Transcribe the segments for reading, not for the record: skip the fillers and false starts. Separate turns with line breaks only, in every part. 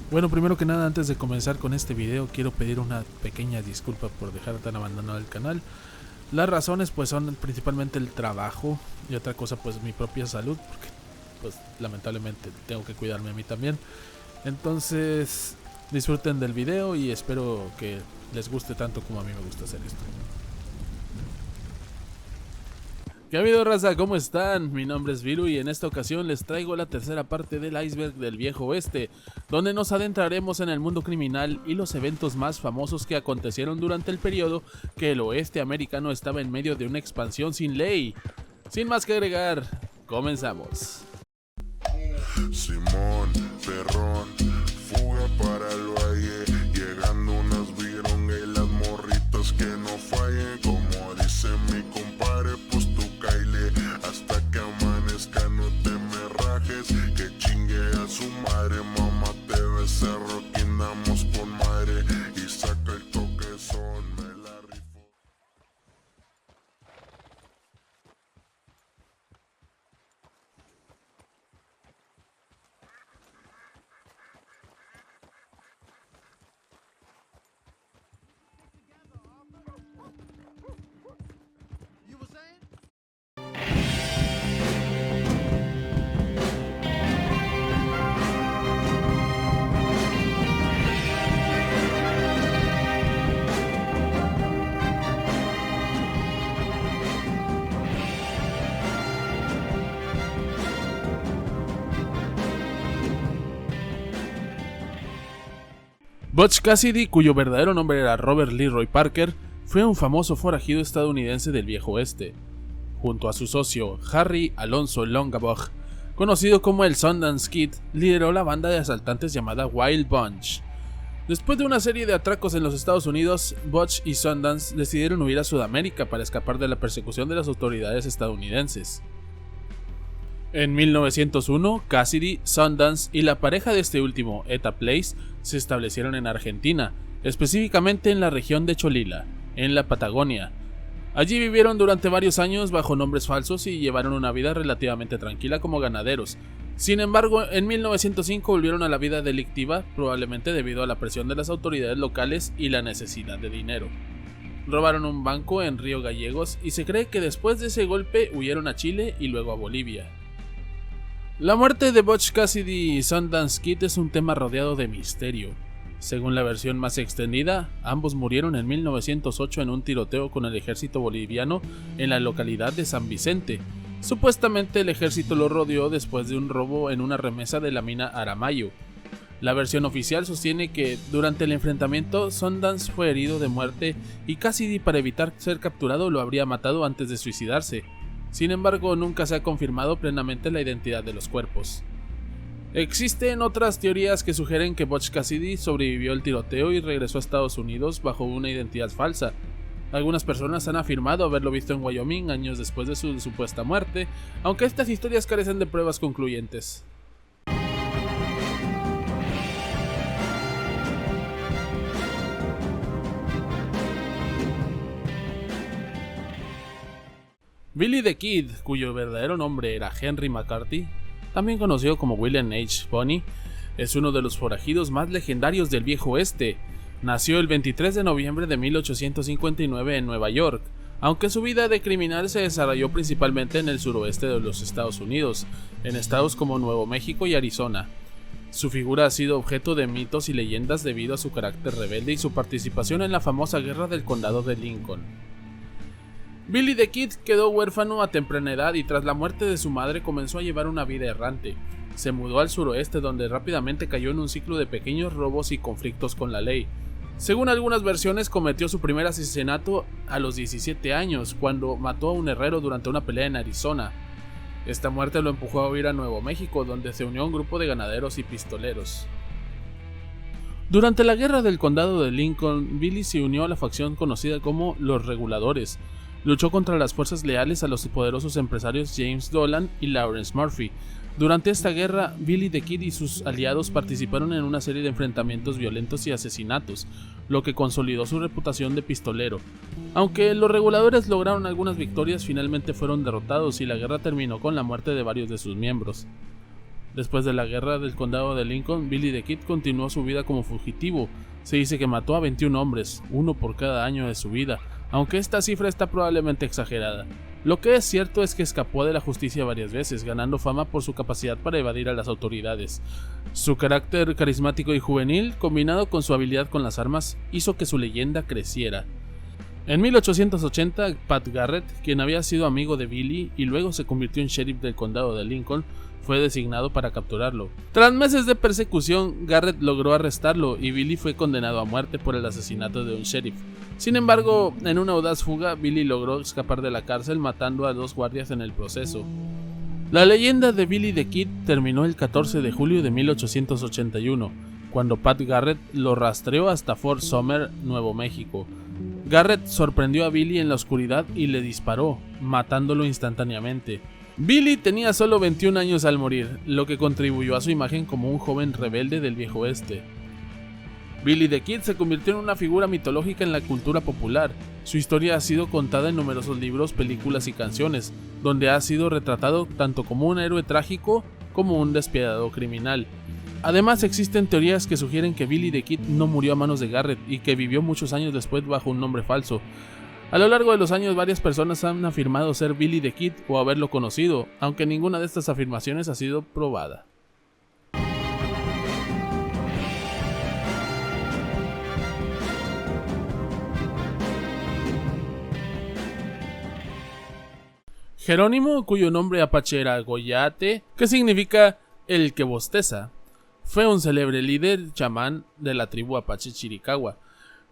Bueno, primero que nada, antes de comenzar con este video, quiero pedir una pequeña disculpa por dejar tan abandonado el canal. Las razones pues son principalmente el trabajo y otra cosa pues mi propia salud, porque pues lamentablemente tengo que cuidarme a mí también. Entonces disfruten del video y espero que les guste tanto como a mí me gusta hacer esto. ¿Qué ha habido, raza? ¿Cómo están? Mi nombre es Viru y en esta ocasión les traigo la tercera parte del iceberg del viejo oeste, donde nos adentraremos en el mundo criminal y los eventos más famosos que acontecieron durante el periodo que el oeste americano estaba en medio de una expansión sin ley. Sin más que agregar, comenzamos.
Simón, perrón, fuga para el valle, llegando unas vieron y las morritas que no fallen, como dice mi compadre, pues tú caile, hasta que amanezca no te me rajes, que chingue a su madre, mamá te becerro, que andamos con madre, y saca el toque son, me la rifo.
Butch Cassidy, cuyo verdadero nombre era Robert Leroy Parker, fue un famoso forajido estadounidense del viejo oeste. Junto a su socio Harry Alonso Longabaugh, conocido como el Sundance Kid, lideró la banda de asaltantes llamada Wild Bunch. Después de una serie de atracos en los Estados Unidos, Butch y Sundance decidieron huir a Sudamérica para escapar de la persecución de las autoridades estadounidenses. En 1901, Cassidy, Sundance y la pareja de este último, Etta Place, se establecieron en Argentina, específicamente en la región de Cholila, en la Patagonia. Allí vivieron durante varios años bajo nombres falsos y llevaron una vida relativamente tranquila como ganaderos. Sin embargo, en 1905 volvieron a la vida delictiva, probablemente debido a la presión de las autoridades locales y la necesidad de dinero. Robaron un banco en Río Gallegos y se cree que después de ese golpe huyeron a Chile y luego a Bolivia. La muerte de Butch Cassidy y Sundance Kid es un tema rodeado de misterio. Según la versión más extendida, ambos murieron en 1908 en un tiroteo con el ejército boliviano en la localidad de San Vicente. Supuestamente el ejército lo rodeó después de un robo en una remesa de la mina Aramayo. La versión oficial sostiene que durante el enfrentamiento Sundance fue herido de muerte y Cassidy, para evitar ser capturado, lo habría matado antes de suicidarse. Sin embargo, nunca se ha confirmado plenamente la identidad de los cuerpos. Existen otras teorías que sugieren que Butch Cassidy sobrevivió al tiroteo y regresó a Estados Unidos bajo una identidad falsa. Algunas personas han afirmado haberlo visto en Wyoming años después de su supuesta muerte, aunque estas historias carecen de pruebas concluyentes. Billy the Kid, cuyo verdadero nombre era Henry McCarthy, también conocido como William H. Bonney, es uno de los forajidos más legendarios del viejo oeste. Nació el 23 de noviembre de 1859 en Nueva York, aunque su vida de criminal se desarrolló principalmente en el suroeste de los Estados Unidos, en estados como Nuevo México y Arizona. Su figura ha sido objeto de mitos y leyendas debido a su carácter rebelde y su participación en la famosa Guerra del Condado de Lincoln. Billy the Kid quedó huérfano a temprana edad y tras la muerte de su madre comenzó a llevar una vida errante. Se mudó al suroeste, donde rápidamente cayó en un ciclo de pequeños robos y conflictos con la ley. Según algunas versiones, cometió su primer asesinato a los 17 años, cuando mató a un herrero durante una pelea en Arizona. Esta muerte lo empujó a huir a Nuevo México, donde se unió a un grupo de ganaderos y pistoleros. Durante la Guerra del Condado de Lincoln, Billy se unió a la facción conocida como los Reguladores. Luchó contra las fuerzas leales a los poderosos empresarios James Dolan y Lawrence Murphy. Durante esta guerra, Billy the Kid y sus aliados participaron en una serie de enfrentamientos violentos y asesinatos, lo que consolidó su reputación de pistolero. Aunque los reguladores lograron algunas victorias, finalmente fueron derrotados y la guerra terminó con la muerte de varios de sus miembros. Después de la guerra del condado de Lincoln, Billy the Kid continuó su vida como fugitivo. Se dice que mató a 21 hombres, uno por cada año de su vida, aunque esta cifra está probablemente exagerada. Lo que es cierto es que escapó de la justicia varias veces, ganando fama por su capacidad para evadir a las autoridades. Su carácter carismático y juvenil, combinado con su habilidad con las armas, hizo que su leyenda creciera. En 1880, Pat Garrett, quien había sido amigo de Billy y luego se convirtió en sheriff del condado de Lincoln, fue designado para capturarlo. Tras meses de persecución, Garrett logró arrestarlo y Billy fue condenado a muerte por el asesinato de un sheriff. Sin embargo, en una audaz fuga, Billy logró escapar de la cárcel matando a 2 guardias en el proceso. La leyenda de Billy the Kid terminó el 14 de julio de 1881, cuando Pat Garrett lo rastreó hasta Fort Sumner, Nuevo México. Garrett sorprendió a Billy en la oscuridad y le disparó, matándolo instantáneamente. Billy tenía solo 21 años al morir, lo que contribuyó a su imagen como un joven rebelde del viejo oeste. Billy the Kid se convirtió en una figura mitológica en la cultura popular. Su historia ha sido contada en numerosos libros, películas y canciones, donde ha sido retratado tanto como un héroe trágico como un despiadado criminal. Además, existen teorías que sugieren que Billy the Kid no murió a manos de Garrett y que vivió muchos años después bajo un nombre falso. A lo largo de los años, varias personas han afirmado ser Billy the Kid o haberlo conocido, aunque ninguna de estas afirmaciones ha sido probada. Jerónimo, cuyo nombre apache era Goyate, que significa el que bosteza, fue un célebre líder chamán de la tribu apache Chiricahua.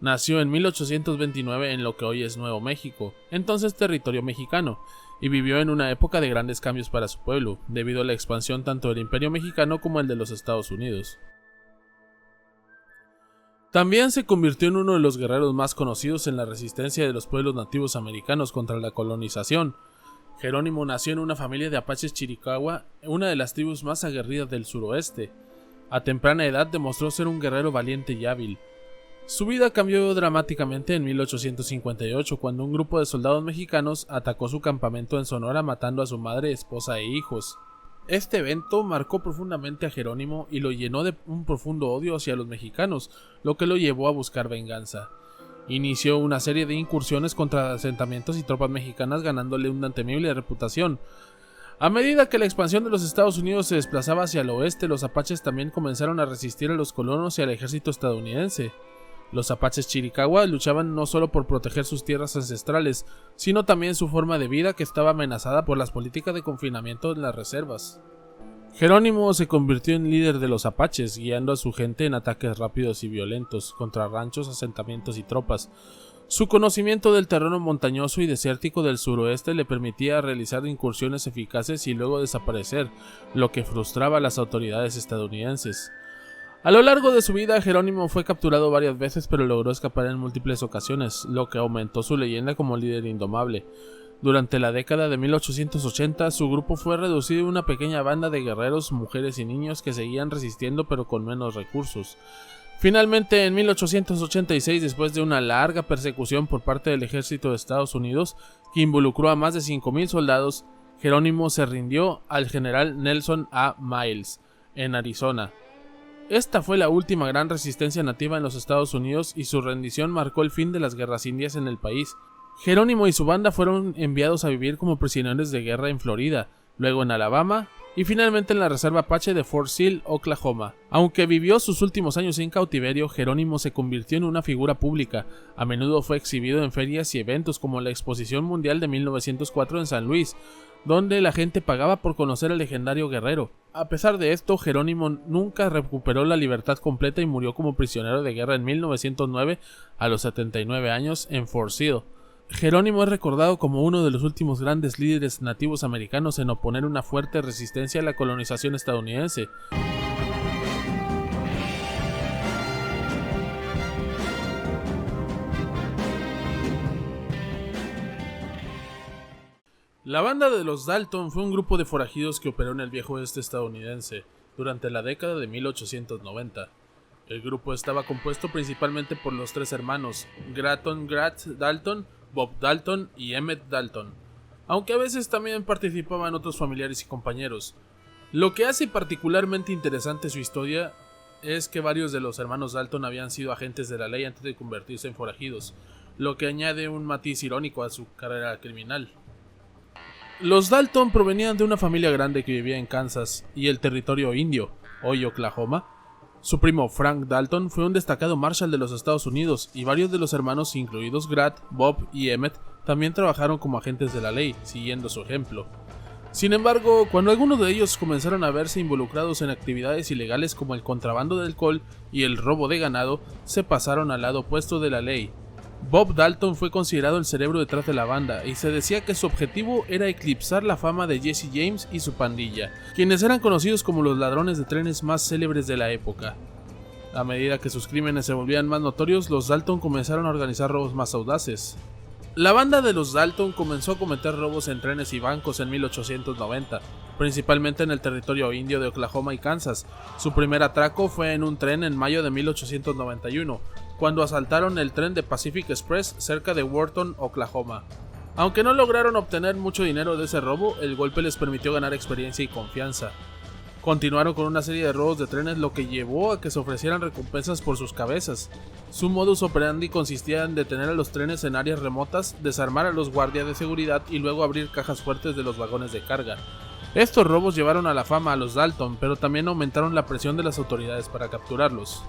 Nació en 1829 en lo que hoy es Nuevo México, entonces territorio mexicano, y vivió en una época de grandes cambios para su pueblo, debido a la expansión tanto del Imperio Mexicano como el de los Estados Unidos. También se convirtió en uno de los guerreros más conocidos en la resistencia de los pueblos nativos americanos contra la colonización. Jerónimo nació en una familia de apaches Chiricahua, una de las tribus más aguerridas del suroeste. A temprana edad demostró ser un guerrero valiente y hábil. Su vida cambió dramáticamente en 1858 cuando un grupo de soldados mexicanos atacó su campamento en Sonora matando a su madre, esposa e hijos. Este evento marcó profundamente a Jerónimo y lo llenó de un profundo odio hacia los mexicanos, lo que lo llevó a buscar venganza. Inició una serie de incursiones contra asentamientos y tropas mexicanas ganándole una temible reputación. A medida que la expansión de los Estados Unidos se desplazaba hacia el oeste, los apaches también comenzaron a resistir a los colonos y al ejército estadounidense. Los apaches Chiricahua luchaban no solo por proteger sus tierras ancestrales, sino también su forma de vida que estaba amenazada por las políticas de confinamiento en las reservas. Jerónimo se convirtió en líder de los apaches, guiando a su gente en ataques rápidos y violentos contra ranchos, asentamientos y tropas. Su conocimiento del terreno montañoso y desértico del suroeste le permitía realizar incursiones eficaces y luego desaparecer, lo que frustraba a las autoridades estadounidenses. A lo largo de su vida, Jerónimo fue capturado varias veces, pero logró escapar en múltiples ocasiones, lo que aumentó su leyenda como líder indomable. Durante la década de 1880, su grupo fue reducido a una pequeña banda de guerreros, mujeres y niños que seguían resistiendo pero con menos recursos. Finalmente, en 1886, después de una larga persecución por parte del ejército de Estados Unidos, que involucró a más de 5,000 soldados, Jerónimo se rindió al general Nelson A. Miles, en Arizona. Esta fue la última gran resistencia nativa en los Estados Unidos y su rendición marcó el fin de las guerras indias en el país. Jerónimo y su banda fueron enviados a vivir como prisioneros de guerra en Florida, luego en Alabama y finalmente en la reserva apache de Fort Sill, Oklahoma. Aunque vivió sus últimos años en cautiverio, Jerónimo se convirtió en una figura pública. A menudo fue exhibido en ferias y eventos como la Exposición Mundial de 1904 en San Luis, donde la gente pagaba por conocer al legendario guerrero. A pesar de esto, Jerónimo nunca recuperó la libertad completa y murió como prisionero de guerra en 1909 a los 79 años en Fort Sill. Jerónimo es recordado como uno de los últimos grandes líderes nativos americanos en oponer una fuerte resistencia a la colonización estadounidense. La banda de los Dalton fue un grupo de forajidos que operó en el viejo oeste estadounidense durante la década de 1890. El grupo estaba compuesto principalmente por los 3 hermanos, Gratton Grat Dalton, Bob Dalton y Emmett Dalton, aunque a veces también participaban otros familiares y compañeros. Lo que hace particularmente interesante su historia es que varios de los hermanos Dalton habían sido agentes de la ley antes de convertirse en forajidos, lo que añade un matiz irónico a su carrera criminal. Los Dalton provenían de una familia grande que vivía en Kansas y el territorio indio, hoy Oklahoma. Su primo Frank Dalton fue un destacado marshal de los Estados Unidos y varios de los hermanos, incluidos Grant, Bob y Emmett, también trabajaron como agentes de la ley, siguiendo su ejemplo. Sin embargo, cuando algunos de ellos comenzaron a verse involucrados en actividades ilegales como el contrabando de alcohol y el robo de ganado, se pasaron al lado opuesto de la ley. Bob Dalton fue considerado el cerebro detrás de la banda y se decía que su objetivo era eclipsar la fama de Jesse James y su pandilla, quienes eran conocidos como los ladrones de trenes más célebres de la época. A medida que sus crímenes se volvían más notorios, los Dalton comenzaron a organizar robos más audaces. La banda de los Dalton comenzó a cometer robos en trenes y bancos en 1890, principalmente en el territorio indio de Oklahoma y Kansas. Su primer atraco fue en un tren en mayo de 1891, cuando asaltaron el tren de Pacific Express cerca de Wharton, Oklahoma. Aunque no lograron obtener mucho dinero de ese robo, el golpe les permitió ganar experiencia y confianza. Continuaron con una serie de robos de trenes, lo que llevó a que se ofrecieran recompensas por sus cabezas. Su modus operandi consistía en detener a los trenes en áreas remotas, desarmar a los guardias de seguridad y luego abrir cajas fuertes de los vagones de carga. Estos robos llevaron a la fama a los Dalton, pero también aumentaron la presión de las autoridades para capturarlos.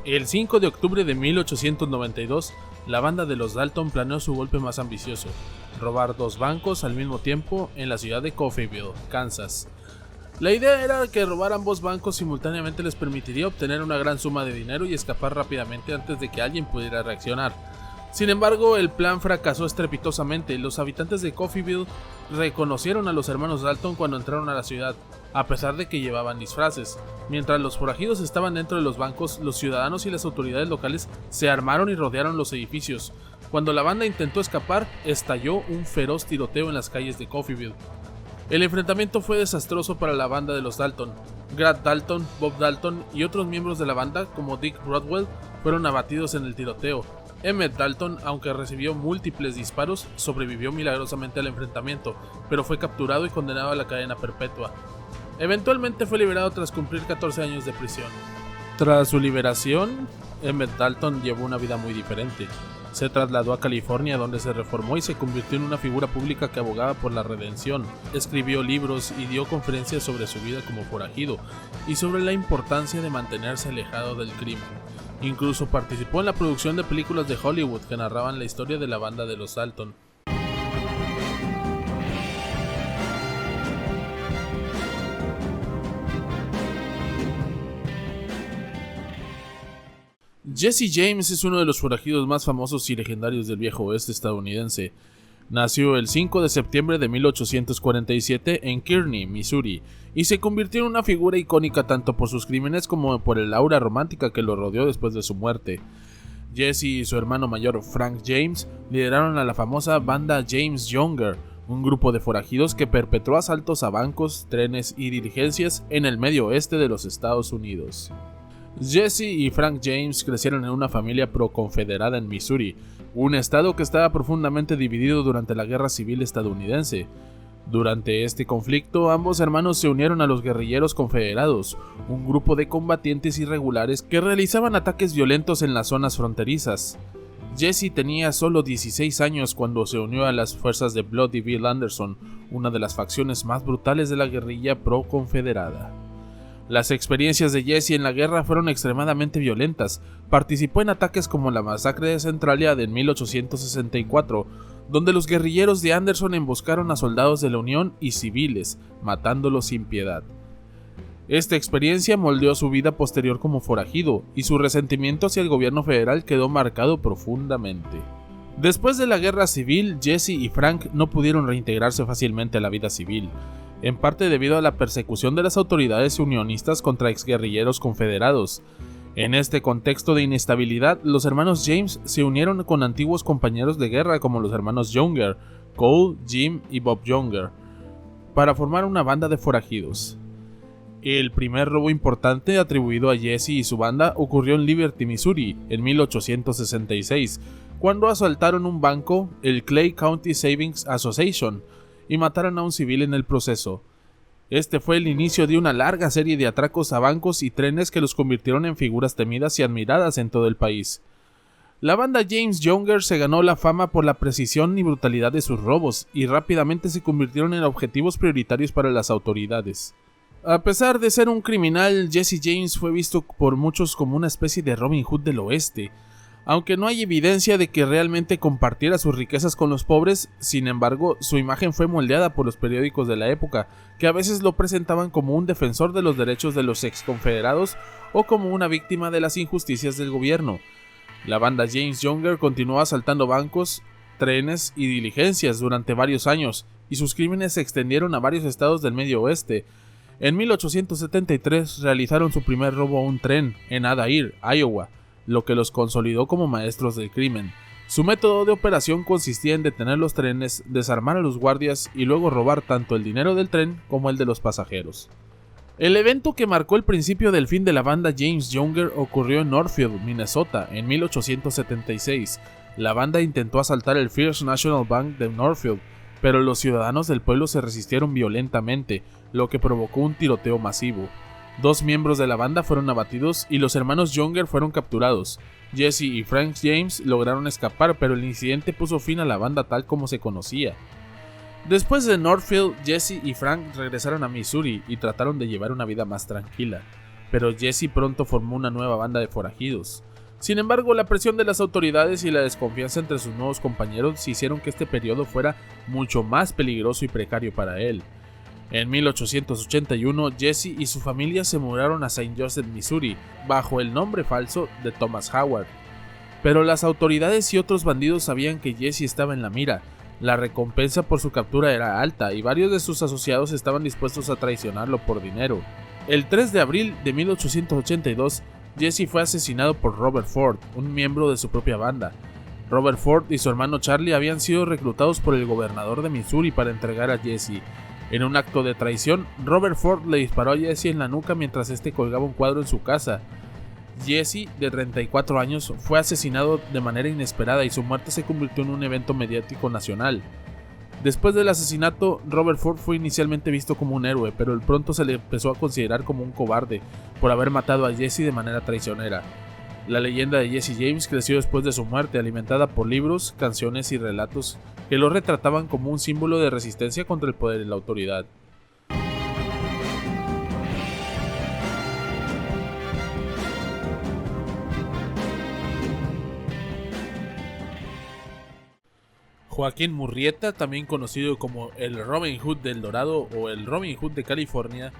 El 5 de octubre de 1892, la banda de los Dalton planeó su golpe más ambicioso: robar 2 bancos al mismo tiempo en la ciudad de Coffeyville, Kansas. La idea era que robar ambos bancos simultáneamente les permitiría obtener una gran suma de dinero y escapar rápidamente antes de que alguien pudiera reaccionar. Sin embargo, el plan fracasó estrepitosamente y los habitantes de Coffeyville reconocieron a los hermanos Dalton cuando entraron a la ciudad, a pesar de que llevaban disfraces. Mientras los forajidos estaban dentro de los bancos, los ciudadanos y las autoridades locales se armaron y rodearon los edificios. Cuando la banda intentó escapar, estalló un feroz tiroteo en las calles de Coffeyville. El enfrentamiento fue desastroso para la banda de los Dalton. Grant Dalton, Bob Dalton y otros miembros de la banda, como Dick Broadwell, fueron abatidos en el tiroteo. Emmett Dalton, aunque recibió múltiples disparos, sobrevivió milagrosamente al enfrentamiento, pero fue capturado y condenado a la cadena perpetua. Eventualmente fue liberado tras cumplir 14 años de prisión. Tras su liberación, Emmett Dalton llevó una vida muy diferente. Se trasladó a California, donde se reformó y se convirtió en una figura pública que abogaba por la redención. Escribió libros y dio conferencias sobre su vida como forajido y sobre la importancia de mantenerse alejado del crimen. Incluso participó en la producción de películas de Hollywood que narraban la historia de la banda de los Dalton. Jesse James es uno de los forajidos más famosos y legendarios del viejo oeste estadounidense. Nació el 5 de septiembre de 1847 en Kearney, Missouri, y se convirtió en una figura icónica tanto por sus crímenes como por el aura romántica que lo rodeó después de su muerte. Jesse y su hermano mayor Frank James lideraron a la famosa banda James Younger, un grupo de forajidos que perpetró asaltos a bancos, trenes y diligencias en el medio oeste de los Estados Unidos. Jesse y Frank James crecieron en una familia pro-confederada en Missouri, un estado que estaba profundamente dividido durante la Guerra Civil estadounidense. Durante este conflicto, ambos hermanos se unieron a los guerrilleros confederados, un grupo de combatientes irregulares que realizaban ataques violentos en las zonas fronterizas. Jesse tenía solo 16 años cuando se unió a las fuerzas de Bloody Bill Anderson, una de las facciones más brutales de la guerrilla pro-confederada. Las experiencias de Jesse en la guerra fueron extremadamente violentas. Participó en ataques como la masacre de Centralia de 1864, donde los guerrilleros de Anderson emboscaron a soldados de la Unión y civiles, matándolos sin piedad. Esta experiencia moldeó su vida posterior como forajido, y su resentimiento hacia el gobierno federal quedó marcado profundamente. Después de la guerra civil, Jesse y Frank no pudieron reintegrarse fácilmente a la vida civil, en parte debido a la persecución de las autoridades unionistas contra exguerrilleros confederados. En este contexto de inestabilidad, los hermanos James se unieron con antiguos compañeros de guerra como los hermanos Younger, Cole, Jim y Bob Younger, para formar una banda de forajidos. El primer robo importante atribuido a Jesse y su banda ocurrió en Liberty, Missouri, en 1866, cuando asaltaron un banco, el Clay County Savings Association, y mataron a un civil en el proceso. Este fue el inicio de una larga serie de atracos a bancos y trenes que los convirtieron en figuras temidas y admiradas en todo el país. La banda James Younger se ganó la fama por la precisión y brutalidad de sus robos, y rápidamente se convirtieron en objetivos prioritarios para las autoridades. A pesar de ser un criminal, Jesse James fue visto por muchos como una especie de Robin Hood del oeste. Aunque no hay evidencia de que realmente compartiera sus riquezas con los pobres, sin embargo, su imagen fue moldeada por los periódicos de la época, que a veces lo presentaban como un defensor de los derechos de los exconfederados o como una víctima de las injusticias del gobierno. La banda James Younger continuó asaltando bancos, trenes y diligencias durante varios años, y sus crímenes se extendieron a varios estados del Medio Oeste. En 1873 realizaron su primer robo a un tren en Adair, Iowa, lo que los consolidó como maestros del crimen. Su método de operación consistía en detener los trenes, desarmar a los guardias y luego robar tanto el dinero del tren como el de los pasajeros. El evento que marcó el principio del fin de la banda James Younger ocurrió en Northfield, Minnesota, en 1876. La banda intentó asaltar el First National Bank de Northfield, pero los ciudadanos del pueblo se resistieron violentamente, lo que provocó un tiroteo masivo. 2 miembros de la banda fueron abatidos y los hermanos Younger fueron capturados. Jesse y Frank James lograron escapar, pero el incidente puso fin a la banda tal como se conocía. Después de Northfield, Jesse y Frank regresaron a Missouri y trataron de llevar una vida más tranquila, pero Jesse pronto formó una nueva banda de forajidos. Sin embargo, la presión de las autoridades y la desconfianza entre sus nuevos compañeros hicieron que este periodo fuera mucho más peligroso y precario para él. En 1881, Jesse y su familia se mudaron a St. Joseph, Missouri, bajo el nombre falso de Thomas Howard. Pero las autoridades y otros bandidos sabían que Jesse estaba en la mira. La recompensa por su captura era alta y varios de sus asociados estaban dispuestos a traicionarlo por dinero. El 3 de abril de 1882, Jesse fue asesinado por Robert Ford, un miembro de su propia banda. Robert Ford y su hermano Charlie habían sido reclutados por el gobernador de Missouri para entregar a Jesse. En un acto de traición, Robert Ford le disparó a Jesse en la nuca mientras este colgaba un cuadro en su casa. Jesse, de 34 años, fue asesinado de manera inesperada y su muerte se convirtió en un evento mediático nacional. Después del asesinato, Robert Ford fue inicialmente visto como un héroe, pero pronto se le empezó a considerar como un cobarde por haber matado a Jesse de manera traicionera. La leyenda de Jesse James creció después de su muerte, alimentada por libros, canciones y relatos que lo retrataban como un símbolo de resistencia contra el poder y la autoridad. Joaquín Murrieta, también conocido como el Robin Hood del Dorado o el Robin Hood de California,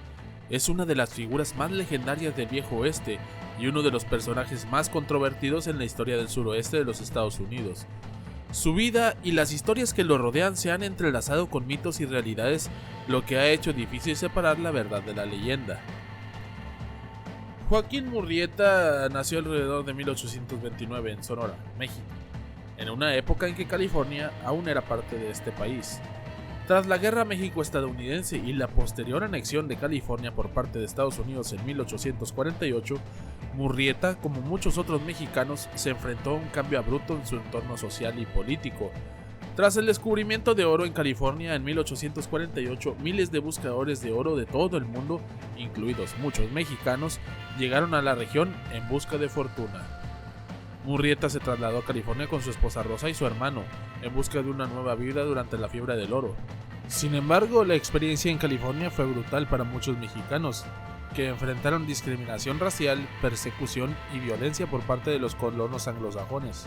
es una de las figuras más legendarias del Viejo Oeste y uno de los personajes más controvertidos en la historia del suroeste de los Estados Unidos. Su vida y las historias que lo rodean se han entrelazado con mitos y realidades, lo que ha hecho difícil separar la verdad de la leyenda. Joaquín Murrieta nació alrededor de 1829 en Sonora, México, en una época en que California aún era parte de este país. Tras la Guerra México-estadounidense y la posterior anexión de California por parte de Estados Unidos en 1848, Murrieta, como muchos otros mexicanos, se enfrentó a un cambio abrupto en su entorno social y político. Tras el descubrimiento de oro en California en 1848, miles de buscadores de oro de todo el mundo, incluidos muchos mexicanos, llegaron a la región en busca de fortuna. Murrieta se trasladó a California con su esposa Rosa y su hermano, en busca de una nueva vida durante la fiebre del oro. Sin embargo, la experiencia en California fue brutal para muchos mexicanos, que enfrentaron discriminación racial, persecución y violencia por parte de los colonos anglosajones.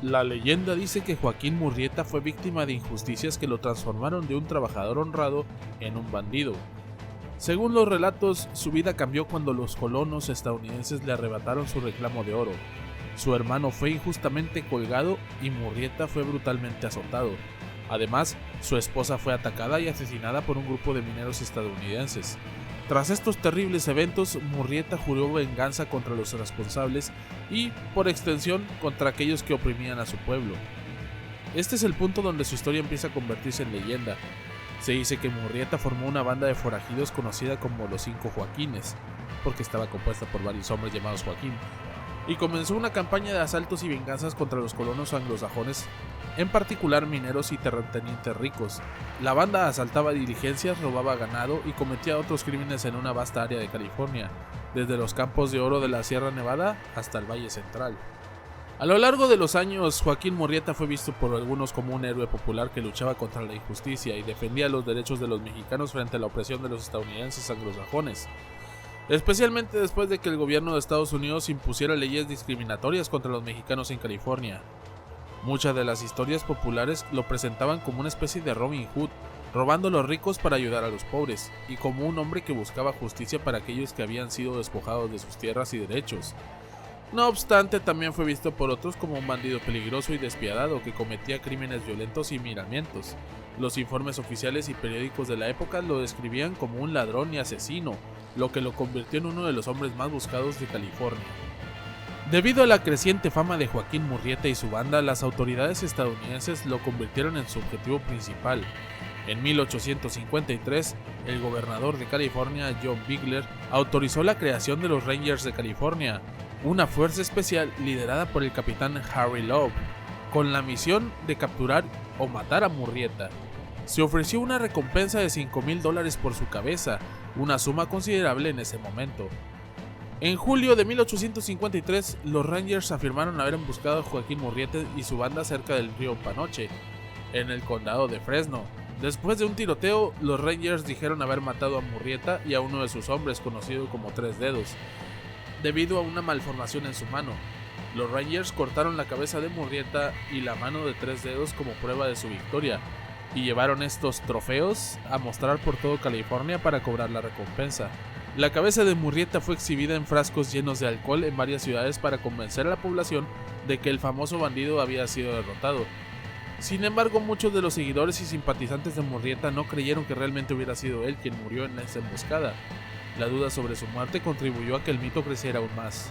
La leyenda dice que Joaquín Murrieta fue víctima de injusticias que lo transformaron de un trabajador honrado en un bandido. Según los relatos, su vida cambió cuando los colonos estadounidenses le arrebataron su reclamo de oro. Su hermano fue injustamente colgado y Murrieta fue brutalmente azotado. Además, su esposa fue atacada y asesinada por un grupo de mineros estadounidenses. Tras estos terribles eventos, Murrieta juró venganza contra los responsables y, por extensión, contra aquellos que oprimían a su pueblo. Este es el punto donde su historia empieza a convertirse en leyenda. Se dice que Murrieta formó una banda de forajidos conocida como los 5 Joaquines, porque estaba compuesta por varios hombres llamados Joaquín, y comenzó una campaña de asaltos y venganzas contra los colonos anglosajones, en particular mineros y terratenientes ricos. La banda asaltaba diligencias, robaba ganado y cometía otros crímenes en una vasta área de California, desde los campos de oro de la Sierra Nevada hasta el Valle Central. A lo largo de los años, Joaquín Murrieta fue visto por algunos como un héroe popular que luchaba contra la injusticia y defendía los derechos de los mexicanos frente a la opresión de los estadounidenses anglosajones, especialmente después de que el gobierno de Estados Unidos impusiera leyes discriminatorias contra los mexicanos en California. Muchas de las historias populares lo presentaban como una especie de Robin Hood, robando a los ricos para ayudar a los pobres, y como un hombre que buscaba justicia para aquellos que habían sido despojados de sus tierras y derechos. No obstante, también fue visto por otros como un bandido peligroso y despiadado que cometía crímenes violentos y miramientos. Los informes oficiales y periódicos de la época lo describían como un ladrón y asesino, lo que lo convirtió en uno de los hombres más buscados de California. Debido a la creciente fama de Joaquín Murrieta y su banda, las autoridades estadounidenses lo convirtieron en su objetivo principal. En 1853, el gobernador de California, John Bigler, autorizó la creación de los Rangers de California, una fuerza especial liderada por el capitán Harry Love, con la misión de capturar o matar a Murrieta. Se ofreció una recompensa de $5,000 por su cabeza, una suma considerable en ese momento. En julio de 1853, los Rangers afirmaron haber emboscado a Joaquín Murrieta y su banda cerca del río Panoche, en el condado de Fresno. Después de un tiroteo, los Rangers dijeron haber matado a Murrieta y a uno de sus hombres, conocido como Tres Dedos, debido a una malformación en su mano. Los Rangers cortaron la cabeza de Murrieta y la mano de Tres Dedos como prueba de su victoria, y llevaron estos trofeos a mostrar por todo California para cobrar la recompensa. La cabeza de Murrieta fue exhibida en frascos llenos de alcohol en varias ciudades para convencer a la población de que el famoso bandido había sido derrotado. Sin embargo, muchos de los seguidores y simpatizantes de Murrieta no creyeron que realmente hubiera sido él quien murió en esa emboscada. La duda sobre su muerte contribuyó a que el mito creciera aún más.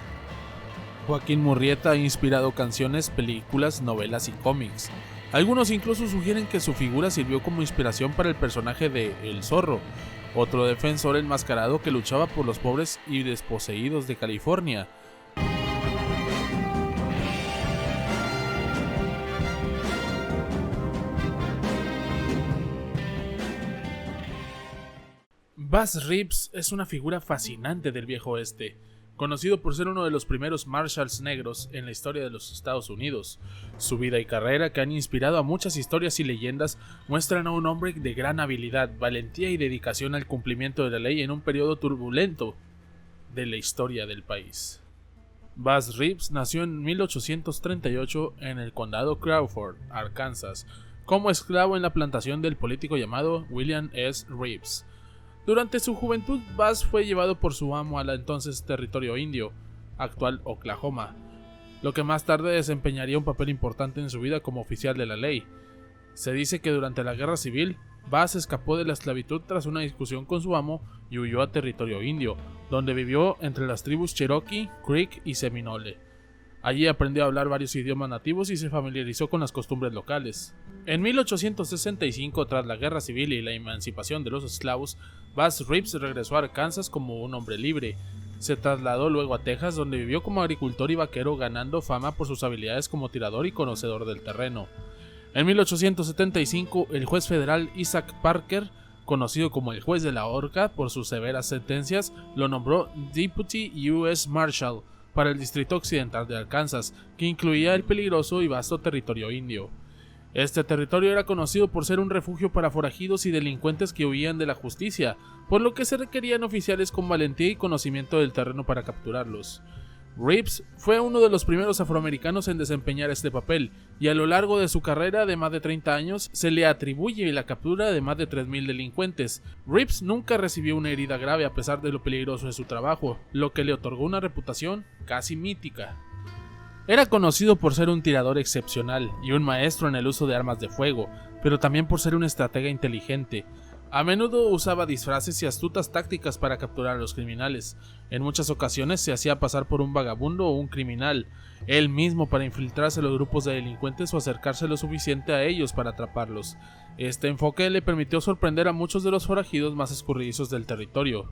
Joaquín Murrieta ha inspirado canciones, películas, novelas y cómics. Algunos incluso sugieren que su figura sirvió como inspiración para el personaje de El Zorro, otro defensor enmascarado que luchaba por los pobres y desposeídos de California. Buzz Reeves es una figura fascinante del viejo oeste, conocido por ser uno de los primeros marshals negros en la historia de los Estados Unidos. Su vida y carrera, que han inspirado a muchas historias y leyendas, muestran a un hombre de gran habilidad, valentía y dedicación al cumplimiento de la ley en un periodo turbulento de la historia del país. Buzz Reeves nació en 1838 en el condado Crawford, Arkansas, como esclavo en la plantación del político llamado William S. Reeves. Durante su juventud, Buzz fue llevado por su amo al entonces territorio indio, actual Oklahoma, lo que más tarde desempeñaría un papel importante en su vida como oficial de la ley. Se dice que durante la Guerra Civil, Buzz escapó de la esclavitud tras una discusión con su amo y huyó a territorio indio, donde vivió entre las tribus Cherokee, Creek y Seminole. Allí aprendió a hablar varios idiomas nativos y se familiarizó con las costumbres locales. En 1865, tras la Guerra Civil y la emancipación de los esclavos, Buzz Reeves regresó a Arkansas como un hombre libre. Se trasladó luego a Texas, donde vivió como agricultor y vaquero, ganando fama por sus habilidades como tirador y conocedor del terreno. En 1875, el juez federal Isaac Parker, conocido como el juez de la horca por sus severas sentencias, lo nombró Deputy U.S. Marshal para el Distrito Occidental de Arkansas, que incluía el peligroso y vasto territorio indio. Este territorio era conocido por ser un refugio para forajidos y delincuentes que huían de la justicia, por lo que se requerían oficiales con valentía y conocimiento del terreno para capturarlos. Reeves fue uno de los primeros afroamericanos en desempeñar este papel, y a lo largo de su carrera de más de 30 años se le atribuye la captura de más de 3,000 delincuentes. Reeves nunca recibió una herida grave a pesar de lo peligroso de su trabajo, lo que le otorgó una reputación casi mítica. Era conocido por ser un tirador excepcional y un maestro en el uso de armas de fuego, pero también por ser un estratega inteligente. A menudo usaba disfraces y astutas tácticas para capturar a los criminales. En muchas ocasiones se hacía pasar por un vagabundo o un criminal, él mismo, para infiltrarse en los grupos de delincuentes o acercarse lo suficiente a ellos para atraparlos. Este enfoque le permitió sorprender a muchos de los forajidos más escurridizos del territorio.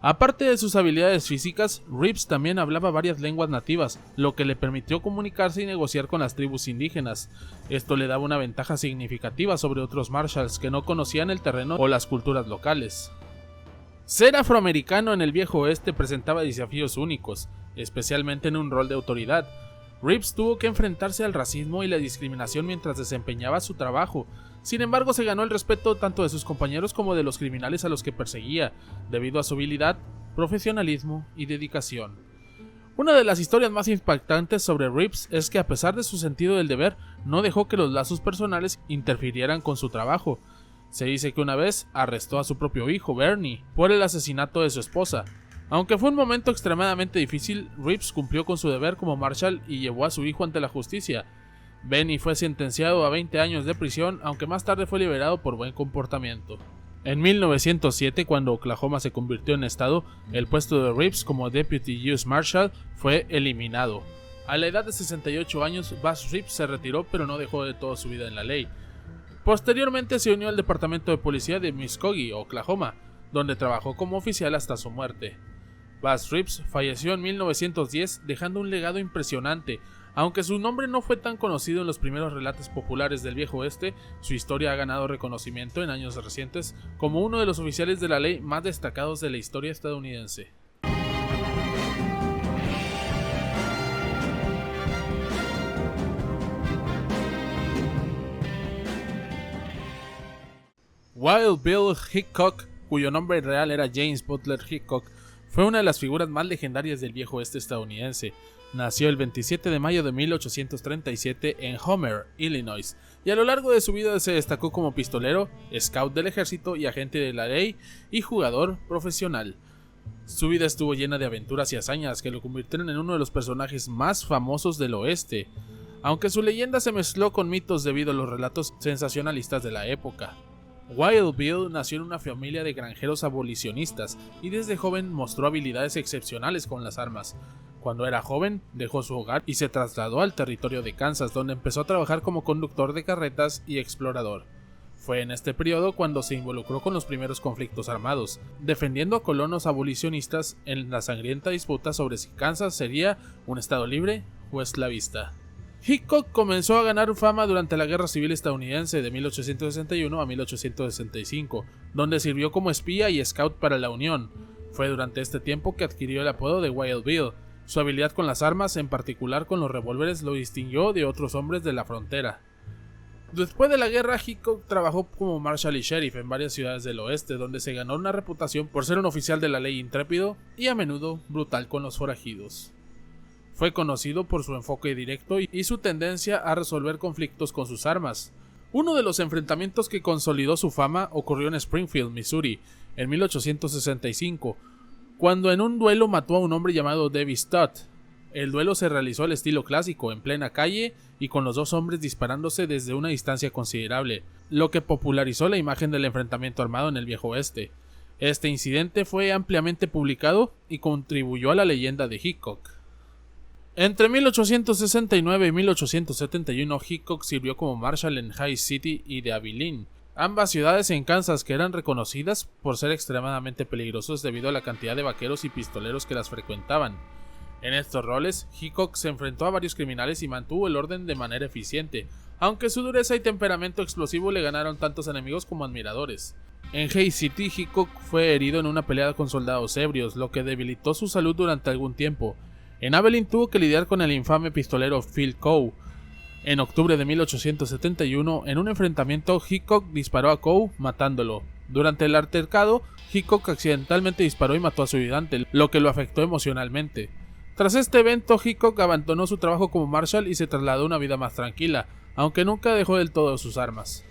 Aparte de sus habilidades físicas, Reeves también hablaba varias lenguas nativas, lo que le permitió comunicarse y negociar con las tribus indígenas. Esto le daba una ventaja significativa sobre otros marshals que no conocían el terreno o las culturas locales. Ser afroamericano en el viejo oeste presentaba desafíos únicos, especialmente en un rol de autoridad. Reeves tuvo que enfrentarse al racismo y la discriminación mientras desempeñaba su trabajo. Sin embargo, se ganó el respeto tanto de sus compañeros como de los criminales a los que perseguía, debido a su habilidad, profesionalismo y dedicación. Una de las historias más impactantes sobre Reeves es que, a pesar de su sentido del deber, no dejó que los lazos personales interfirieran con su trabajo. Se dice que una vez arrestó a su propio hijo, Bernie, por el asesinato de su esposa. Aunque fue un momento extremadamente difícil, Reeves cumplió con su deber como marshal y llevó a su hijo ante la justicia. Benny fue sentenciado a 20 años de prisión, aunque más tarde fue liberado por buen comportamiento. En 1907, cuando Oklahoma se convirtió en estado, el puesto de Reeves como Deputy U.S. Marshal fue eliminado. A la edad de 68 años, Buzz Reeves se retiró, pero no dejó de toda su vida en la ley. Posteriormente se unió al departamento de policía de Muskogee, Oklahoma, donde trabajó como oficial hasta su muerte. Buzz Reeves falleció en 1910, dejando un legado impresionante. Aunque su nombre no fue tan conocido en los primeros relatos populares del viejo oeste, su historia ha ganado reconocimiento en años recientes como uno de los oficiales de la ley más destacados de la historia estadounidense. Wild Bill Hickok, cuyo nombre real era James Butler Hickok, fue una de las figuras más legendarias del viejo oeste estadounidense. Nació el 27 de mayo de 1837 en Homer, Illinois, y a lo largo de su vida se destacó como pistolero, scout del ejército y agente de la ley y jugador profesional. Su vida estuvo llena de aventuras y hazañas que lo convirtieron en uno de los personajes más famosos del oeste, aunque su leyenda se mezcló con mitos debido a los relatos sensacionalistas de la época. Wild Bill nació en una familia de granjeros abolicionistas y desde joven mostró habilidades excepcionales con las armas. Cuando era joven, dejó su hogar y se trasladó al territorio de Kansas, donde empezó a trabajar como conductor de carretas y explorador. Fue en este periodo cuando se involucró con los primeros conflictos armados, defendiendo a colonos abolicionistas en la sangrienta disputa sobre si Kansas sería un estado libre o esclavista. Hickok comenzó a ganar fama durante la Guerra Civil Estadounidense de 1861 a 1865, donde sirvió como espía y scout para la Unión. Fue durante este tiempo que adquirió el apodo de Wild Bill. Su habilidad con las armas, en particular con los revólveres, lo distinguió de otros hombres de la frontera. Después de la guerra, Hickok trabajó como marshal y sheriff en varias ciudades del oeste, donde se ganó una reputación por ser un oficial de la ley intrépido y a menudo brutal con los forajidos. Fue conocido por su enfoque directo y su tendencia a resolver conflictos con sus armas. Uno de los enfrentamientos que consolidó su fama ocurrió en Springfield, Missouri, en 1865, cuando en un duelo mató a un hombre llamado Davy Stott. El duelo se realizó al estilo clásico, en plena calle y con los dos hombres disparándose desde una distancia considerable, lo que popularizó la imagen del enfrentamiento armado en el viejo oeste. Este incidente fue ampliamente publicado y contribuyó a la leyenda de Hickok. Entre 1869 y 1871, Hickok sirvió como marshal en High City y de Abilene, ambas ciudades en Kansas que eran reconocidas por ser extremadamente peligrosos debido a la cantidad de vaqueros y pistoleros que las frecuentaban. En estos roles, Hickok se enfrentó a varios criminales y mantuvo el orden de manera eficiente, aunque su dureza y temperamento explosivo le ganaron tantos enemigos como admiradores. En High City, Hickok fue herido en una pelea con soldados ebrios, lo que debilitó su salud durante algún tiempo. En Abilene tuvo que lidiar con el infame pistolero Phil Coe. En octubre de 1871, en un enfrentamiento, Hickok disparó a Coe, matándolo. Durante el altercado, Hickok accidentalmente disparó y mató a su ayudante, lo que lo afectó emocionalmente. Tras este evento, Hickok abandonó su trabajo como marshal y se trasladó a una vida más tranquila, aunque nunca dejó del todo sus armas.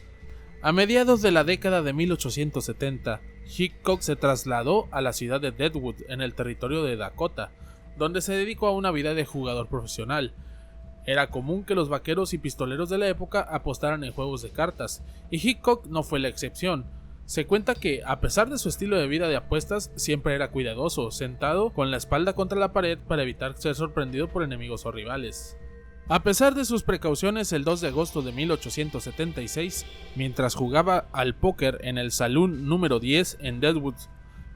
A mediados de la década de 1870, Hickok se trasladó a la ciudad de Deadwood, en el territorio de Dakota, donde se dedicó a una vida de jugador profesional. Era común que los vaqueros y pistoleros de la época apostaran en juegos de cartas, y Hickok no fue la excepción. Se cuenta que, a pesar de su estilo de vida de apuestas, siempre era cuidadoso, sentado con la espalda contra la pared para evitar ser sorprendido por enemigos o rivales. A pesar de sus precauciones, el 2 de agosto de 1876, mientras jugaba al póker en el Saloon número 10 en Deadwood,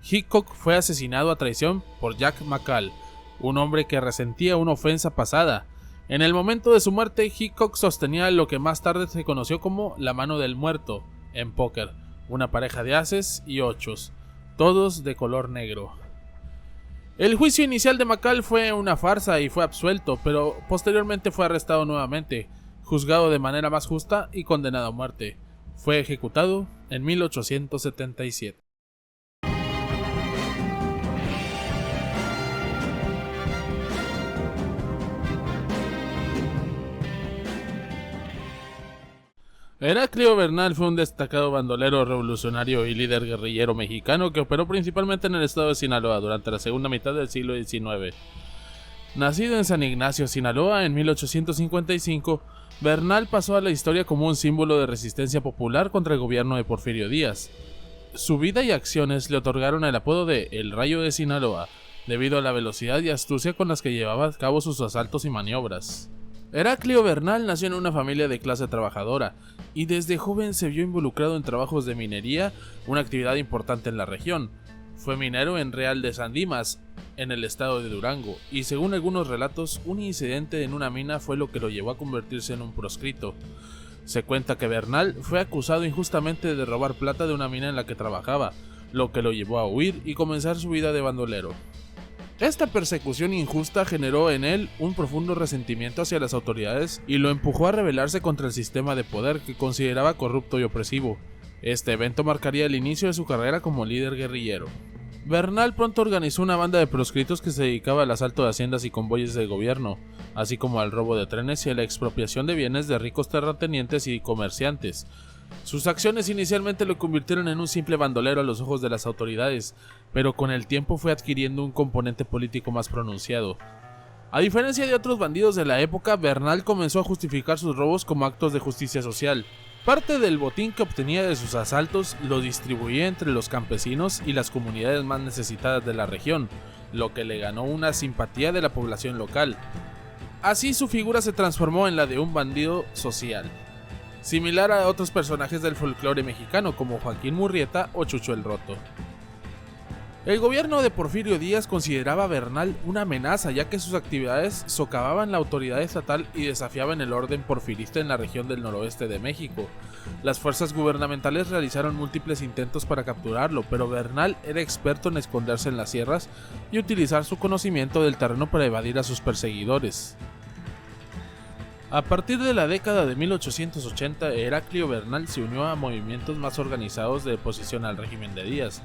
Hickok fue asesinado a traición por Jack McCall, un hombre que resentía una ofensa pasada. En el momento de su muerte, Hickok sostenía lo que más tarde se conoció como la mano del muerto en póker, una pareja de ases y ochos, todos de color negro. El juicio inicial de McCall fue una farsa y fue absuelto, pero posteriormente fue arrestado nuevamente, juzgado de manera más justa y condenado a muerte. Fue ejecutado en 1877. Heraclio Bernal fue un destacado bandolero revolucionario y líder guerrillero mexicano que operó principalmente en el estado de Sinaloa durante la segunda mitad del siglo XIX. Nacido en San Ignacio, Sinaloa, en 1855, Bernal pasó a la historia como un símbolo de resistencia popular contra el gobierno de Porfirio Díaz. Su vida y acciones le otorgaron el apodo de El Rayo de Sinaloa, debido a la velocidad y astucia con las que llevaba a cabo sus asaltos y maniobras. Heraclio Bernal nació en una familia de clase trabajadora y desde joven se vio involucrado en trabajos de minería, una actividad importante en la región. Fue minero en Real de San Dimas, en el estado de Durango, y según algunos relatos, un incidente en una mina fue lo que lo llevó a convertirse en un proscrito. Se cuenta que Bernal fue acusado injustamente de robar plata de una mina en la que trabajaba, lo que lo llevó a huir y comenzar su vida de bandolero. Esta persecución injusta generó en él un profundo resentimiento hacia las autoridades y lo empujó a rebelarse contra el sistema de poder que consideraba corrupto y opresivo. Este evento marcaría el inicio de su carrera como líder guerrillero. Bernal pronto organizó una banda de proscritos que se dedicaba al asalto de haciendas y convoyes del gobierno, así como al robo de trenes y a la expropiación de bienes de ricos terratenientes y comerciantes. Sus acciones inicialmente lo convirtieron en un simple bandolero a los ojos de las autoridades, pero con el tiempo fue adquiriendo un componente político más pronunciado. A diferencia de otros bandidos de la época, Bernal comenzó a justificar sus robos como actos de justicia social. Parte del botín que obtenía de sus asaltos lo distribuía entre los campesinos y las comunidades más necesitadas de la región, lo que le ganó una simpatía de la población local. Así su figura se transformó en la de un bandido social, similar a otros personajes del folclore mexicano como Joaquín Murrieta o Chucho el Roto. El gobierno de Porfirio Díaz consideraba a Bernal una amenaza, ya que sus actividades socavaban la autoridad estatal y desafiaban el orden porfirista en la región del noroeste de México. Las fuerzas gubernamentales realizaron múltiples intentos para capturarlo, pero Bernal era experto en esconderse en las sierras y utilizar su conocimiento del terreno para evadir a sus perseguidores. A partir de la década de 1880, Heraclio Bernal se unió a movimientos más organizados de oposición al régimen de Díaz.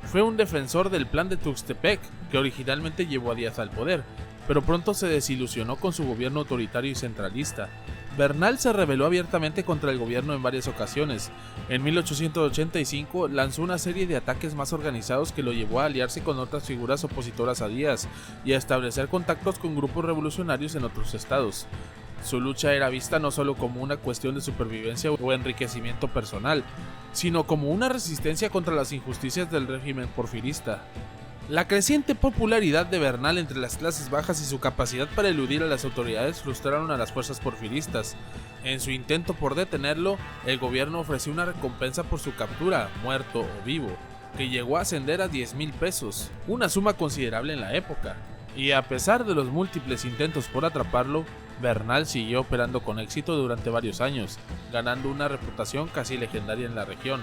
Fue un defensor del plan de Tuxtepec, que originalmente llevó a Díaz al poder, pero pronto se desilusionó con su gobierno autoritario y centralista. Bernal se rebeló abiertamente contra el gobierno en varias ocasiones. En 1885 lanzó una serie de ataques más organizados que lo llevó a aliarse con otras figuras opositoras a Díaz y a establecer contactos con grupos revolucionarios en otros estados. Su lucha era vista no solo como una cuestión de supervivencia o enriquecimiento personal, sino como una resistencia contra las injusticias del régimen porfirista. La creciente popularidad de Bernal entre las clases bajas y su capacidad para eludir a las autoridades frustraron a las fuerzas porfiristas. En su intento por detenerlo, el gobierno ofreció una recompensa por su captura, muerto o vivo, que llegó a ascender a 10,000 pesos, una suma considerable en la época. Y a pesar de los múltiples intentos por atraparlo, Bernal siguió operando con éxito durante varios años, ganando una reputación casi legendaria en la región.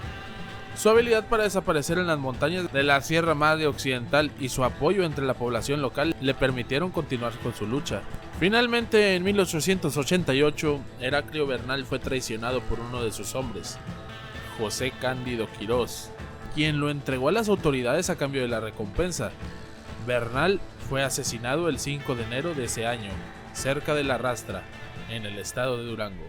Su habilidad para desaparecer en las montañas de la Sierra Madre Occidental y su apoyo entre la población local le permitieron continuar con su lucha. Finalmente, en 1888, Heraclio Bernal fue traicionado por uno de sus hombres, José Cándido Quirós, quien lo entregó a las autoridades a cambio de la recompensa. Bernal fue asesinado el 5 de enero de ese año, cerca de La Rastra, en el estado de Durango.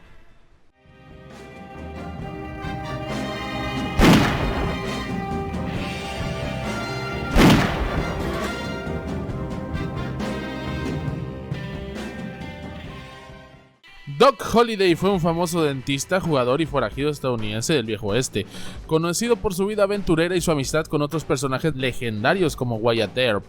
Doc Holliday fue un famoso dentista, jugador y forajido estadounidense del Viejo Oeste, conocido por su vida aventurera y su amistad con otros personajes legendarios como Wyatt Earp.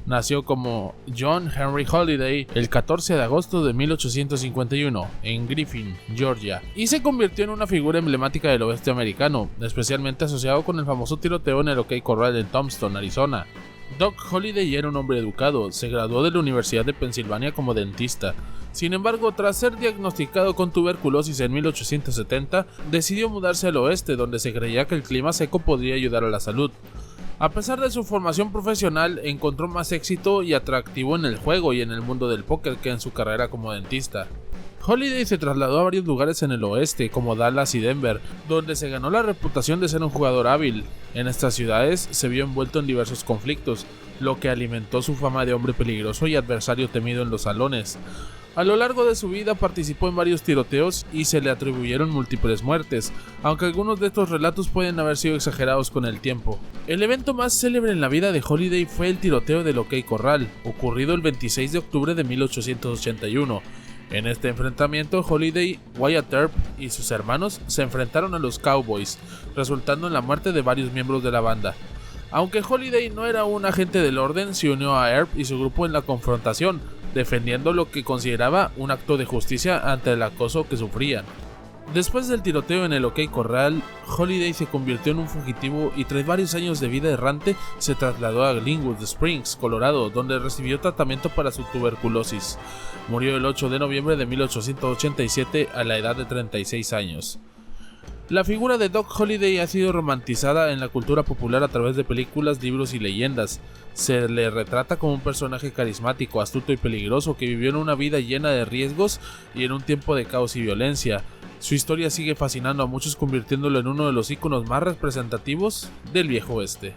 Nació como John Henry Holiday el 14 de agosto de 1851 en Griffin, Georgia, y se convirtió en una figura emblemática del oeste americano, especialmente asociado con el famoso tiroteo en el OK Corral en Tombstone, Arizona. Doc Holliday era un hombre educado, se graduó de la Universidad de Pensilvania como dentista. Sin embargo, tras ser diagnosticado con tuberculosis en 1870, decidió mudarse al oeste, donde se creía que el clima seco podría ayudar a la salud. A pesar de su formación profesional, encontró más éxito y atractivo en el juego y en el mundo del póker que en su carrera como dentista. Holiday se trasladó a varios lugares en el oeste, como Dallas y Denver, donde se ganó la reputación de ser un jugador hábil. En estas ciudades se vio envuelto en diversos conflictos, lo que alimentó su fama de hombre peligroso y adversario temido en los salones. A lo largo de su vida participó en varios tiroteos y se le atribuyeron múltiples muertes, aunque algunos de estos relatos pueden haber sido exagerados con el tiempo. El evento más célebre en la vida de Holiday fue el tiroteo del OK Corral, ocurrido el 26 de octubre de 1881. En este enfrentamiento, Holiday, Wyatt Earp y sus hermanos se enfrentaron a los Cowboys, resultando en la muerte de varios miembros de la banda. Aunque Holiday no era un agente del orden, se unió a Earp y su grupo en la confrontación, defendiendo lo que consideraba un acto de justicia ante el acoso que sufrían. Después del tiroteo en el OK Corral, Holiday se convirtió en un fugitivo y tras varios años de vida errante se trasladó a Glenwood Springs, Colorado, donde recibió tratamiento para su tuberculosis. Murió el 8 de noviembre de 1887 a la edad de 36 años. La figura de Doc Holliday ha sido romantizada en la cultura popular a través de películas, libros y leyendas. Se le retrata como un personaje carismático, astuto y peligroso que vivió en una vida llena de riesgos y en un tiempo de caos y violencia. Su historia sigue fascinando a muchos, convirtiéndolo en uno de los íconos más representativos del viejo oeste.